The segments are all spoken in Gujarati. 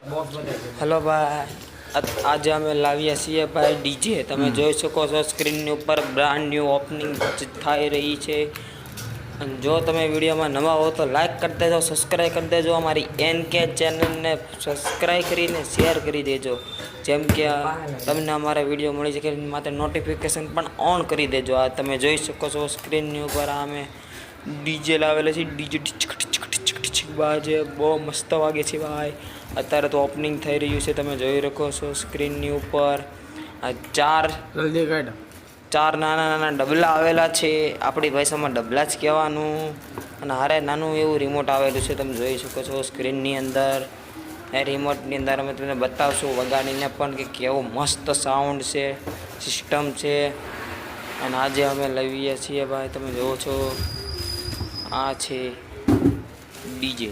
हेलो भाई, आज અમે લાવ્યા છીએ ભાઈ ડીજે। તમે જોઈ શકો છો સ્ક્રીનની ઉપર બ્રાન્ડ ન્યૂ ઓપનિંગ થઈ રહી છે। અને જો તમે વિડીયોમાં નવા હો તો લાઈક કરી દેજો, સબસ્ક્રાઈબ કરી દેજો, અમારી એનકે ચેનલને સબસ્ક્રાઈબ કરીને શેર કરી દેજો, જેમ કે તમને અમારા વિડીયો મળી શકે માટે નોટિફિકેશન પણ ઓન કરી દેજો। આ તમે જોઈ શકો છો સ્ક્રીનની ઉપર અમે ડીજે લાવેલા છે। ડીજે બાજે બહુ મસ્ત વાગે છે ભાઈ। અત્યારે તો ઓપનિંગ થઈ રહ્યું છે, તમે જોઈ શકો છો સ્ક્રીનની ઉપર। આ ચાર નાના નાના ડબલા આવેલા છે, આપણી ભાષામાં ડબલા જ કહેવાનું। અને હારે નાનું એવું રિમોટ આવેલું છે, તમે જોઈ શકો છો સ્ક્રીનની અંદર। એ રિમોટની અંદર અમે તમને બતાવશું વગાડીને પણ કે કેવો મસ્ત સાઉન્ડ છે, સિસ્ટમ છે। અને આજે અમે લાવીએ છીએ ભાઈ, તમે જોવો છો આ છે ડીજે।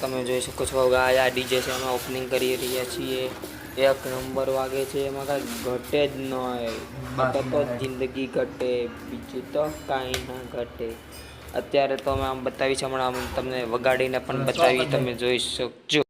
તમે જોઈ શકો છો ગાય આ ડીજે છે, અમે ઓપનિંગ કરી રહ્યા છીએ। એક નંબર વાગે છે, એમાં કાંઈ ઘટે જ નહીં, ઘટે તો જિંદગી ઘટે, બીજું તો કાંઈ ના ઘટે। અત્યારે તો અમે આમ બતાવી છે, હમણાં તમને વગાડીને પણ બતાવી, તમે જોઈ શકજો।